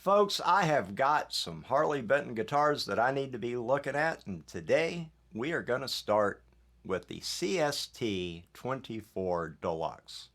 Folks, I have got some Harley Benton guitars that I need to be looking at, and today we are going to start with the CST-24 Deluxe.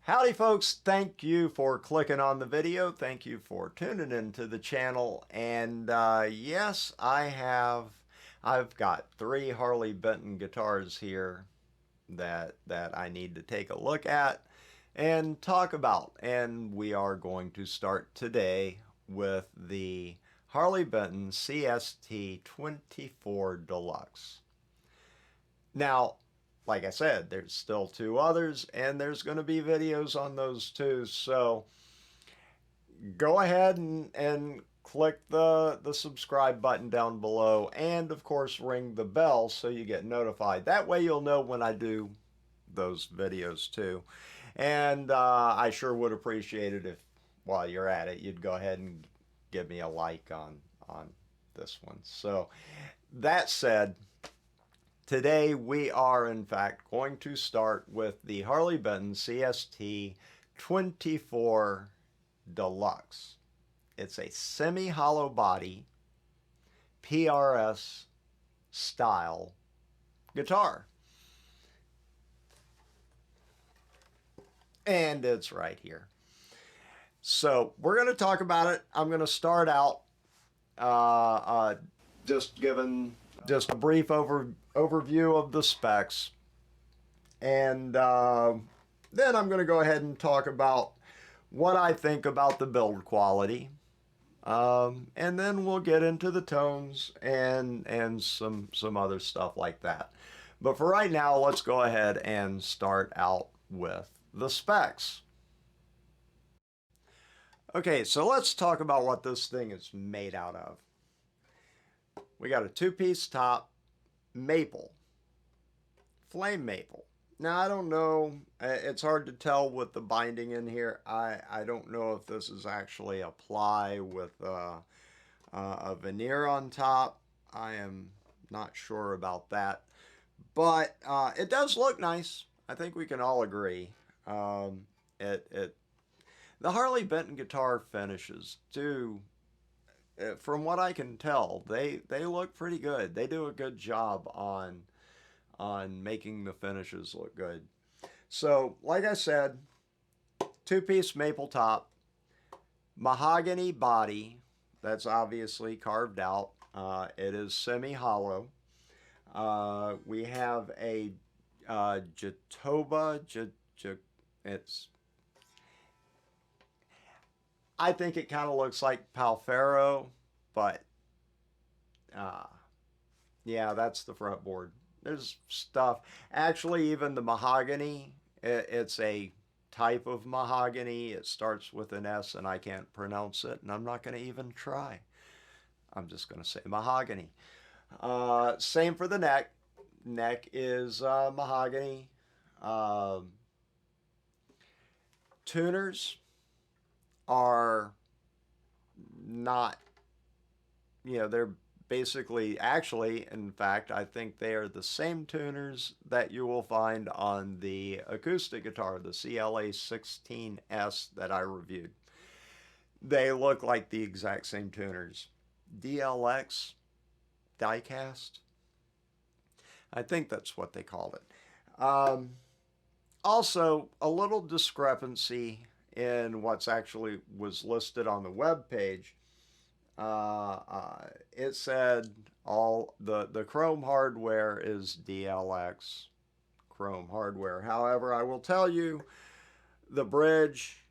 Howdy folks, thank you for clicking on the video. Thank you for tuning into the channel. And yes, I've got 3 Harley Benton guitars here that I need to take a look at and talk about. And we are going to start today with the Harley Benton CST-24 Deluxe. Now, like I said, there's still 2 others, and there's going to be videos on those too. So go ahead and click the subscribe button down below, and of course ring the bell so you get notified. That way you'll know when I do those videos too. And I sure would appreciate it if, while you're at it, you'd go ahead and give me a like on this one. So that said, today we are in fact going to start with the Harley Benton CST-24 Deluxe. It's a semi-hollow body PRS style guitar. And it's right here. So we're going to talk about it. I'm going to start out just giving just a brief overview of the specs, and then I'm going to go ahead and talk about what I think about the build quality, and then we'll get into the tones and some other stuff like that. But for right now, let's go ahead and start out with the specs. Okay, so let's talk about what this thing is made out of. We got a 2-piece top, maple, flame maple. Now I don't know, it's hard to tell with the binding in here. I don't know if this is actually a ply with a veneer on top. I am not sure about that, but it does look nice. I think we can all agree. The The Harley Benton guitar finishes do, from what I can tell, they look pretty good. They do a good job on making the finishes look good. So, like I said, two-piece maple top, mahogany body. That's obviously carved out. It is semi-hollow. We have a Jatoba. It's. I think it kind of looks like Palfero, but uh, yeah, that's the fretboard. There's stuff. Actually, even the mahogany, it's a type of mahogany. It starts with an S, and I can't pronounce it, and I'm not going to even try. I'm just going to say mahogany. Same for the neck. Neck is mahogany. Um Tuners are not, they're basically, actually, in fact, I think they are the same tuners that you will find on the acoustic guitar, the CLA-16S that I reviewed. They look like the exact same tuners. DLX, diecast, I think that's what they called it. Also, a little discrepancy in what's actually was listed on the web page. It said all the Chrome hardware is DLX Chrome hardware. However, I will tell you the bridge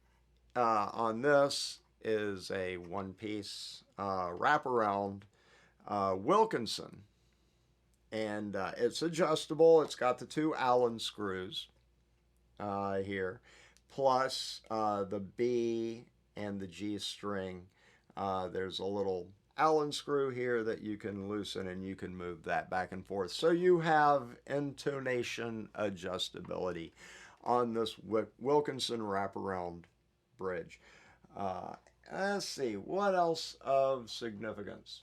on this is a one-piece wraparound Wilkinson, and it's adjustable. It's got the two Allen screws here, plus the B and the G string. There's a little Allen screw here that you can loosen and you can move that back and forth. So you have intonation adjustability on this Wilkinson wraparound bridge. Let's see, what else of significance?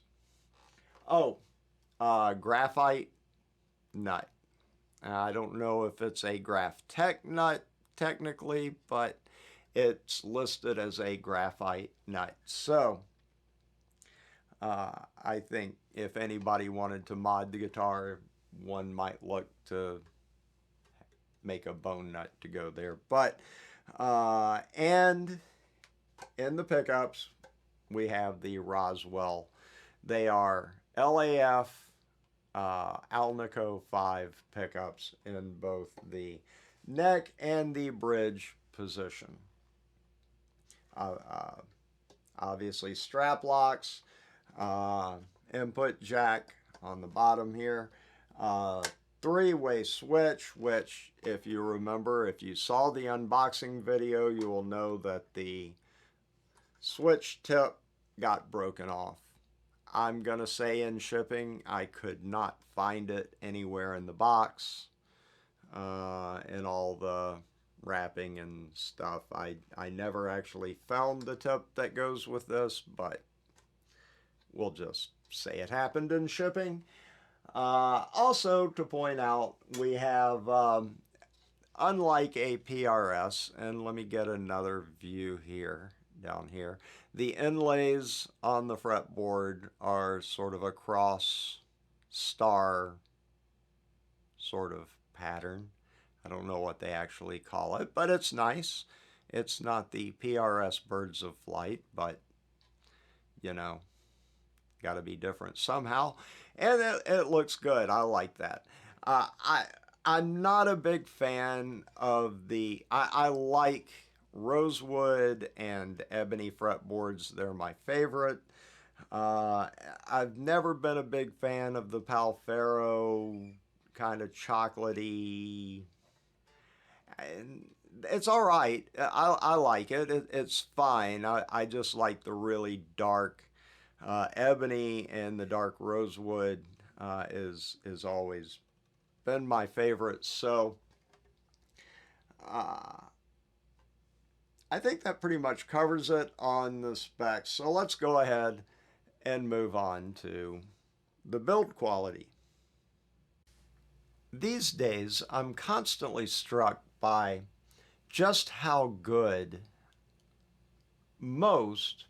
Oh, graphite nut. I don't know if it's a Graph-Tech nut technically, but it's listed as a graphite nut. So I think if anybody wanted to mod the guitar, one might look to make a bone nut to go there. But and in the pickups, we have the Roswell. They are LAF Alnico 5 pickups in both the neck and the bridge position. Obviously strap locks, input jack on the bottom here, three-way switch, which if you remember, if you saw the unboxing video, you will know that the switch tip got broken off. I'm going to say in shipping, I could not find it anywhere in the box, in all the wrapping and stuff. I never actually found the tip that goes with this, but we'll just say it happened in shipping. Also, to point out, we have, unlike a PRS, and let me get another view here, down here, the inlays on the fretboard are sort of a cross star sort of pattern. I don't know what they actually call it, but it's nice. It's not the PRS Birds of Flight, but, got to be different somehow. And it looks good. I like that. I'm not a big fan of the... I like rosewood and ebony fretboards. They're my favorite. I've never been a big fan of the Palfero kind of chocolatey. It's all right. I like it. It's fine. I just like the really dark ebony, and the dark rosewood is always been my favorite. So I think that pretty much covers it on the specs. So let's go ahead and move on to the build quality. These days, I'm constantly struck by just how good most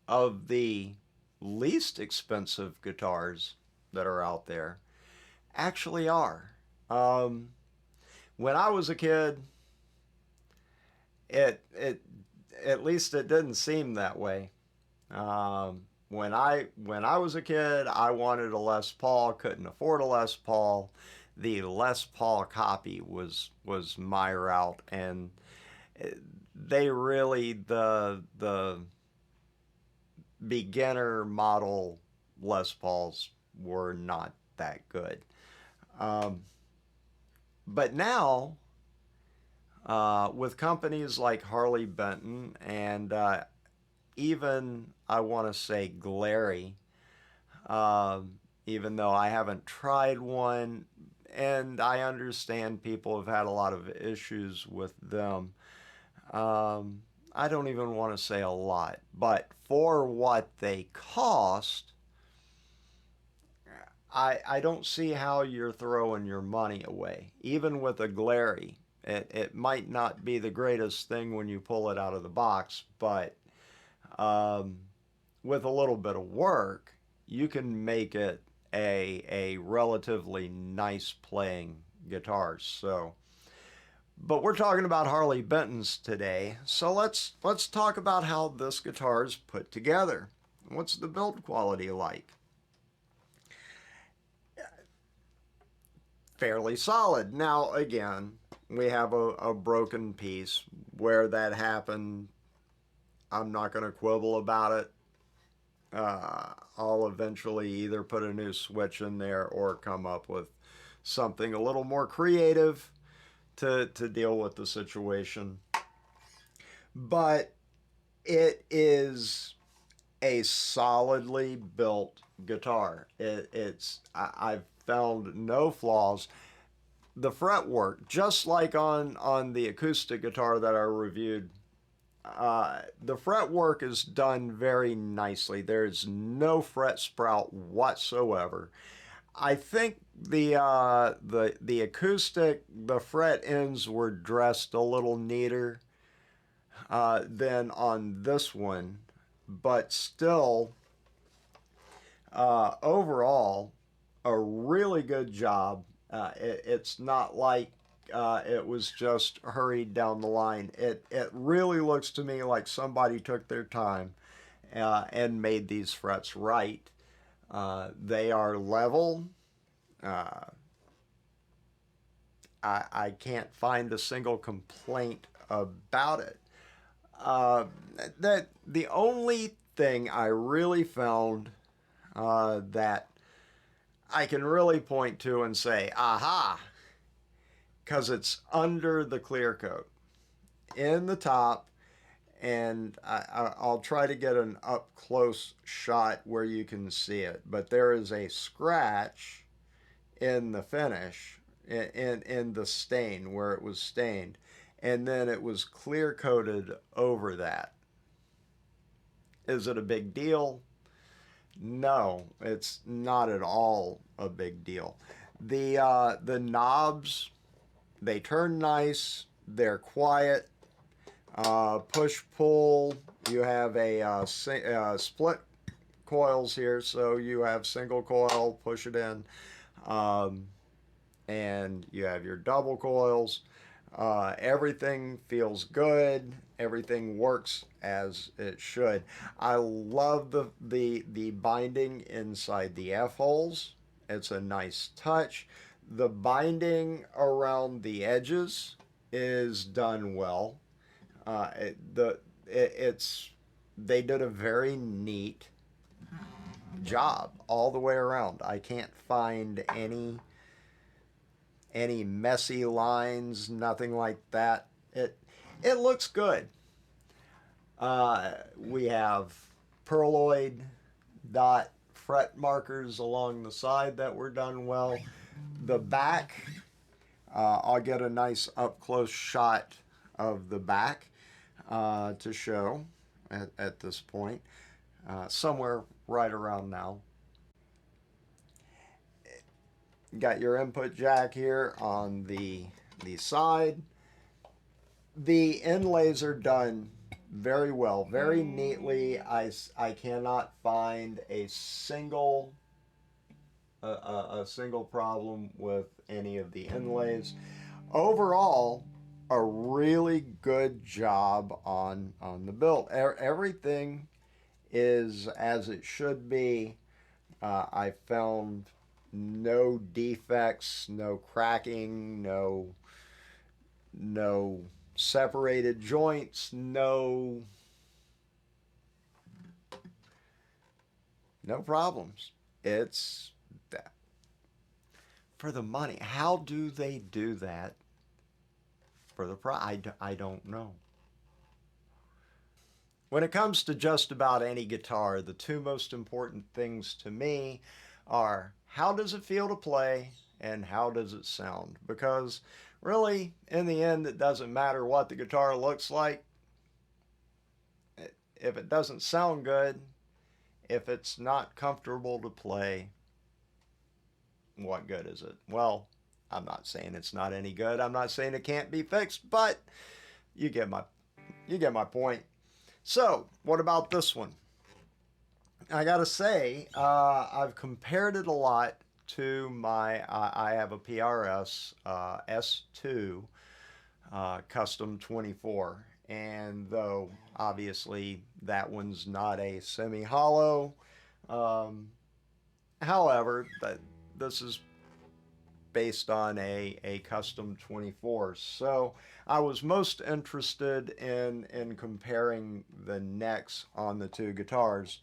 of the least expensive guitars that are out there actually are. Um, when I was a kid, it at least it didn't seem that way. When I was a kid, I wanted a Les Paul, couldn't afford a Les Paul. The Les Paul copy was my route, and they really the beginner model Les Pauls were not that good. Um, but now, with companies like Harley Benton and even I want to say Glary, even though I haven't tried one, and I understand people have had a lot of issues with them. I don't even want to say a lot, but for what they cost, I don't see how you're throwing your money away. Even with a Glary, it might not be the greatest thing when you pull it out of the box, but um, with a little bit of work, you can make it a relatively nice playing guitar. So, but we're talking about Harley Bentons today, so let's talk about how this guitar is put together. What's the build quality like? Fairly solid. Now, again, we have a broken piece. Where that happened, I'm not going to quibble about it. I'll eventually either put a new switch in there or come up with something a little more creative to deal with the situation. But it is a solidly built guitar. I've found no flaws. The fretwork, just like on the acoustic guitar that I reviewed, the fretwork is done very nicely. There's no fret sprout whatsoever. I think the acoustic, the fret ends were dressed a little neater than on this one, but still, overall, a really good job. It's not like it was just hurried down the line. It really looks to me like somebody took their time and made these frets right. They are level. Uh, I can't find a single complaint about it. Uh, that the only thing I really found that I can really point to and say, aha, because it's under the clear coat in the top, and I'll try to get an up close shot where you can see it. But there is a scratch in the finish, in the stain where it was stained, and then it was clear coated over that. Is it a big deal? No, it's not at all a big deal. The knobs, they turn nice. They're quiet. Push pull. You have a split coils here, so you have single coil. Push it in, and you have your double coils. Everything feels good. Everything works as it should. I love the binding inside the F holes. It's a nice touch. The binding around the edges is done well. It's they did a very neat job all the way around. I can't find any messy lines, nothing like that. It looks good. We have pearloid dot fret markers along the side that were done well. The back, I'll get a nice up close shot of the back to show at this point, somewhere right around now. Got your input jack here on the side. The inlays are done very well, very neatly. I cannot find a single problem with any of the inlays. Overall, a really good job on the build. Everything is as it should be. I found no defects, no cracking, no separated joints, no problems. It's that for the money. How do they do that for the price? I don't know. When it comes to just about any guitar, the two most important things to me are how does it feel to play and how does it sound? Because really, in the end, it doesn't matter what the guitar looks like. If it doesn't sound good, if it's not comfortable to play, what good is it? Well, I'm not saying it's not any good. I'm not saying it can't be fixed, but you get my point. So, what about this one? I gotta say, I've compared it a lot to I have a PRS S2 Custom 24, and though obviously that one's not a semi-hollow, um, however, this is based on a custom 24. So I was most interested in comparing the necks on the two guitars.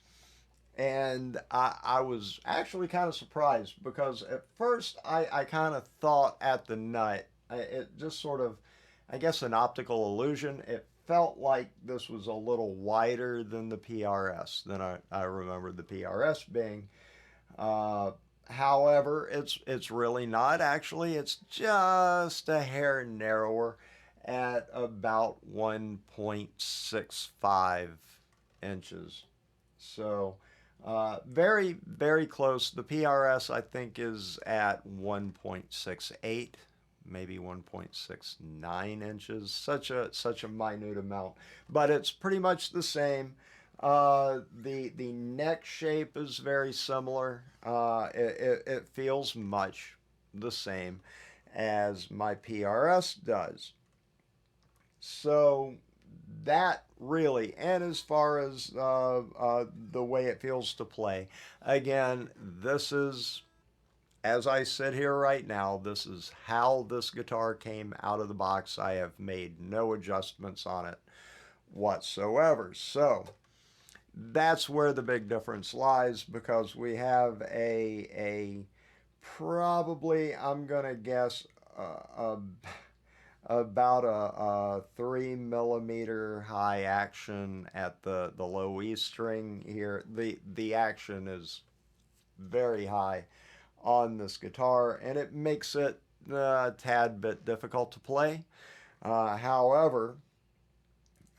And I was actually kind of surprised because at first I kind of thought at the nut, it just sort of, I guess, an optical illusion. It felt like this was a little wider than the PRS, than I remember the PRS being. Uh, However, it's really not. Actually, it's just a hair narrower at about 1.65 inches. So, very, very close. The PRS, I think, is at 1.68, maybe 1.69 inches. Such a minute amount, but it's pretty much the same. The neck shape is very similar. It feels much the same as my PRS does. So that really, and as far as the way it feels to play, again, this is, as I sit here right now, this is how this guitar came out of the box. I have made no adjustments on it whatsoever. So that's where the big difference lies because we have a probably, I'm gonna guess, about a 3 millimeter high action at the low E string here. The action is very high on this guitar, and it makes it a tad bit difficult to play. However,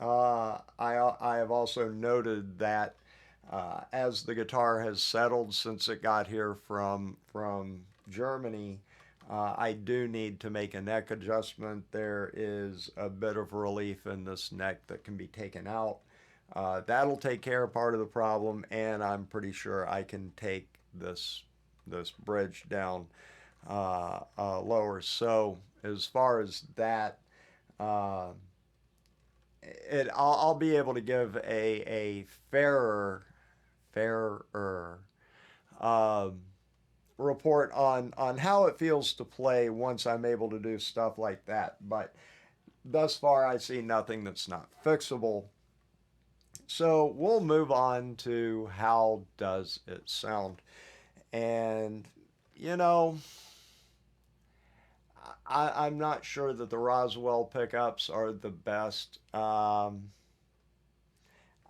I have also noted that as the guitar has settled since it got here from Germany, I do need to make a neck adjustment. There is a bit of relief in this neck that can be taken out. That'll take care of part of the problem, and I'm pretty sure I can take this bridge down lower. So as far as that, uh, I'll be able to give a fairer um, report on how it feels to play once I'm able to do stuff like that. But thus far, I see nothing that's not fixable. So we'll move on to how does it sound. And you know, I'm not sure that the Roswell pickups are the best. I'm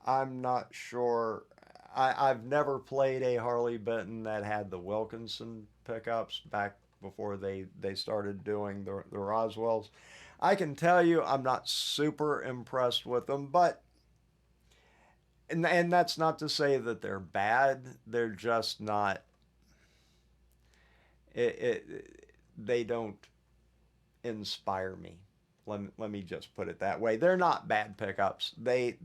not sure. I've never played a Harley Benton that had the Wilkinson pickups back before they started doing the Roswells. I can tell you I'm not super impressed with them, but and that's not to say that they're bad. They're just not. They don't inspire me let me just put it that way. They're not bad pickups. They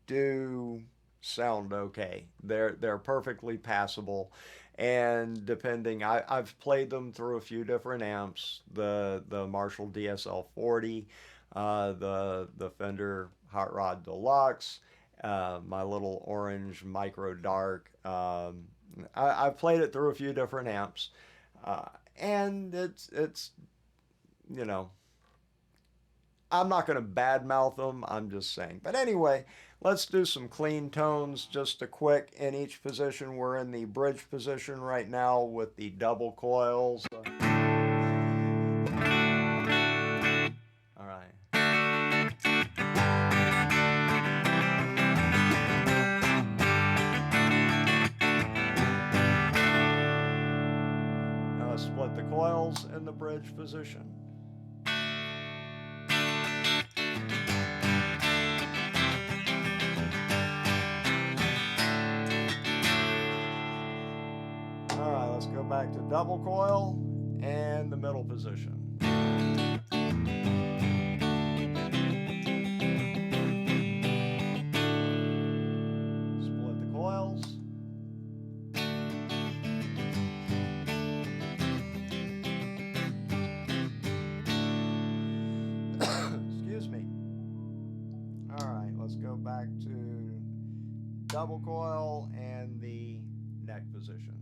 do sound okay. They're perfectly passable, and depending, I've played them through a few different amps. The Marshall DSL 40, the Fender Hot Rod Deluxe, my little orange Micro Dark. I've played it through a few different amps, and it's you know, I'm not going to badmouth them. I'm just saying. But anyway, let's do some clean tones. Just a quick in each position. We're in the bridge position right now with the double coils. All right. Now let's split the coils in the bridge position. Let's go back to double coil and the middle position. Split the coils. Excuse me. All right, let's go back to double coil and the neck position.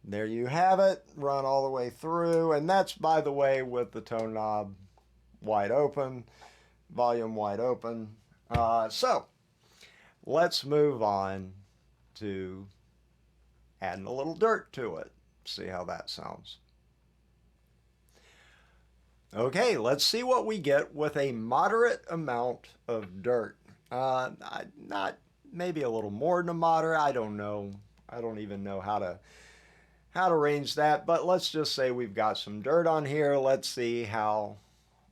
There you have it, run all the way through, and that's, by the way, with the tone knob wide open, volume wide open. So let's move on to adding a little dirt to it. See how that sounds. Okay, let's see what we get with a moderate amount of dirt. Not maybe a little more than a moderate, I don't know. I don't even know how to range that, but let's just say we've got some dirt on here. Let's see how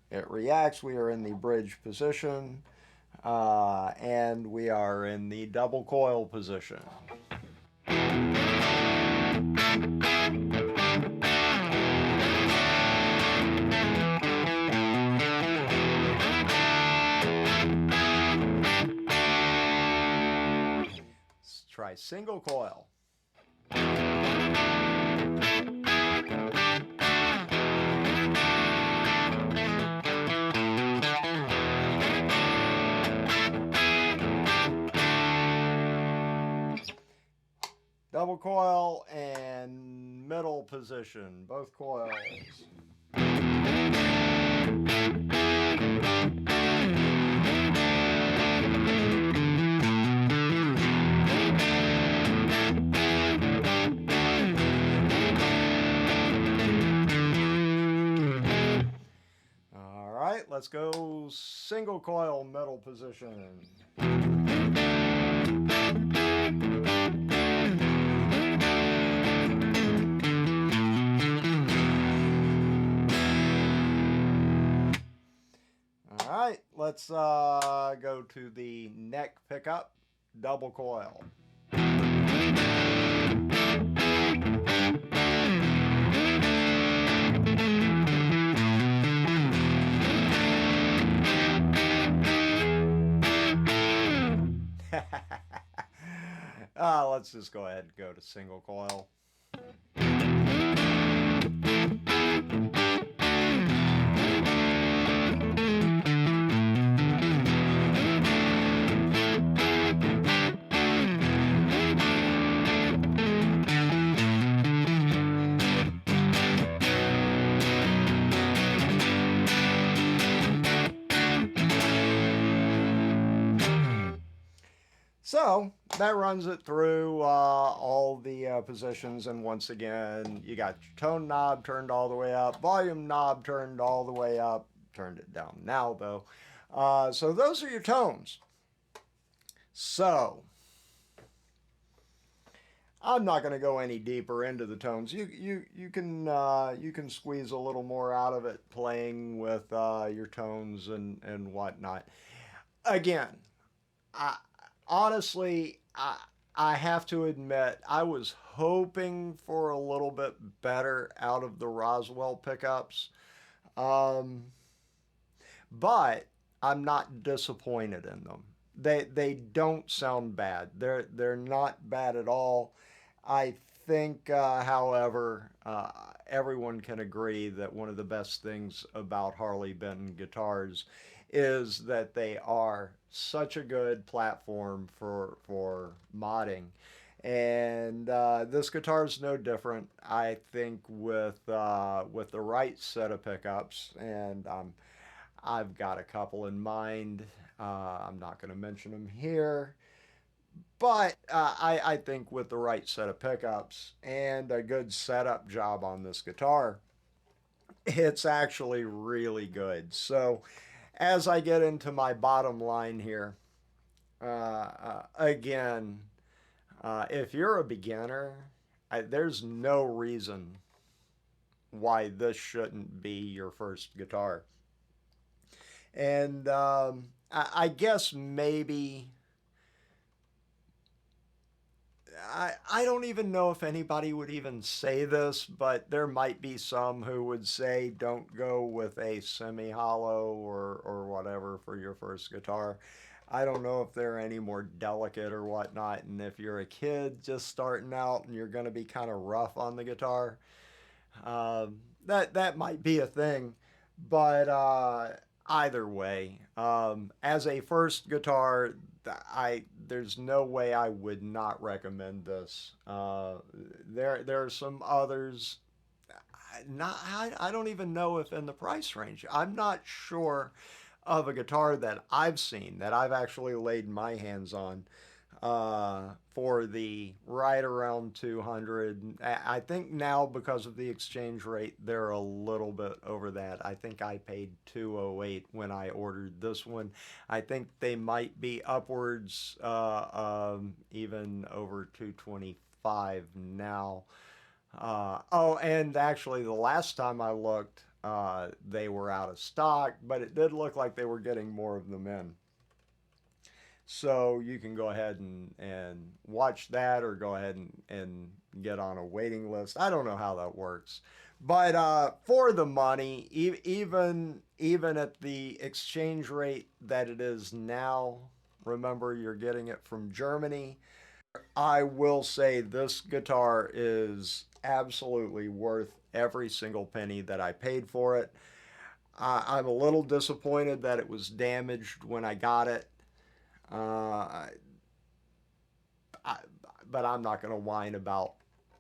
it reacts. We are in the bridge position, and we are in the double coil position. Let's try single coil. Double coil and middle position, both coils. All right, let's go single coil, middle position. All right, let's go to the neck pickup, double coil. Let's just go ahead and go to single coil. So that runs it through all the positions, and once again, you got your tone knob turned all the way up, volume knob turned all the way up, turned it down now though. So those are your tones. So I'm not going to go any deeper into the tones. You can squeeze a little more out of it playing with your tones and whatnot. Again, I, honestly, I have to admit I was hoping for a little bit better out of the Roswell pickups, um, but I'm not disappointed in them. They don't sound bad. They're not bad at all. I think, however, everyone can agree that one of the best things about Harley Benton guitars is that they are such a good platform for modding. And this guitar is no different. I think with the right set of pickups, and I've got a couple in mind. I'm not going to mention them here. But I think with the right set of pickups and a good setup job on this guitar, it's actually really good. So, as I get into my bottom line here, again, if you're a beginner, there's no reason why this shouldn't be your first guitar. And I guess maybe I don't even know if anybody would even say this, but there might be some who would say don't go with a semi hollow or whatever for your first guitar. I don't know if they're any more delicate or whatnot. And if you're a kid just starting out and you're going to be kind of rough on the guitar, that might be a thing. But either way, as a first guitar, there's no way I would not recommend this. There are some others. Not I don't even know if in the price range. I'm not sure of a guitar that I've seen that I've actually laid my hands on for the right around 200. I think now because of the exchange rate, they're a little bit over that. I think I paid 208 when I ordered this one. I think they might be upwards even over 225 now. Oh, and actually, the last time I looked, they were out of stock, but it did look like they were getting more of them in. So you can go ahead and watch that or go ahead and get on a waiting list. I don't know how that works. But for the money, even at the exchange rate that it is now, remember you're getting it from Germany. I will say this guitar is absolutely worth every single penny that I paid for it. I'm a little disappointed that it was damaged when I got it. Uh, I, but I'm not going to whine about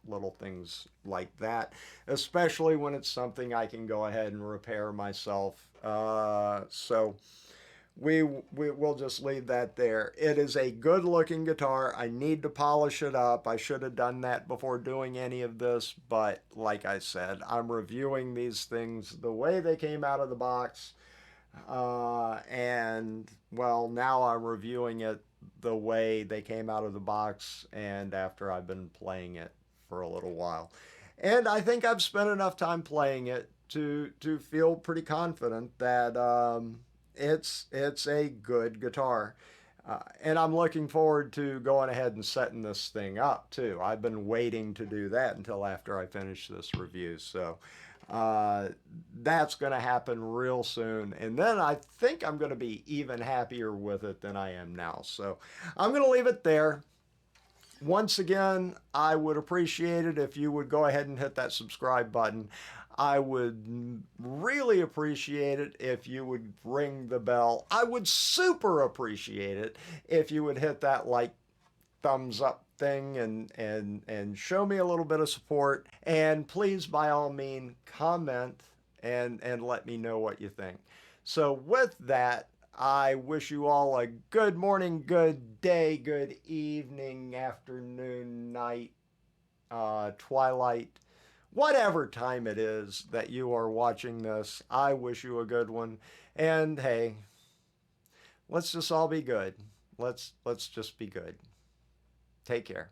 little things like that, especially when it's something I can go ahead and repair myself. So we will just leave that there. It is a good looking guitar. I need to polish it up. I should have done that before doing any of this, but like I said, I'm reviewing these things the way they came out of the box. And well, now I'm reviewing it the way they came out of the box and after I've been playing it for a little while. And I think I've spent enough time playing it to feel pretty confident that it's a good guitar. And I'm looking forward to going ahead and setting this thing up too. I've been waiting to do that until after I finish this review. So uh, that's going to happen real soon. And then I think I'm going to be even happier with it than I am now. So I'm going to leave it there. Once again, I would appreciate it if you would go ahead and hit that subscribe button. I would really appreciate it if you would ring the bell. I would super appreciate it if you would hit that like thumbs up thing and show me a little bit of support. And please, by all means, comment and let me know what you think. So with that, I wish you all a good morning, good day, good evening, afternoon, night, twilight, whatever time it is that you are watching this. I wish you a good one. And hey, let's just all be good. Let's just be good. Take care.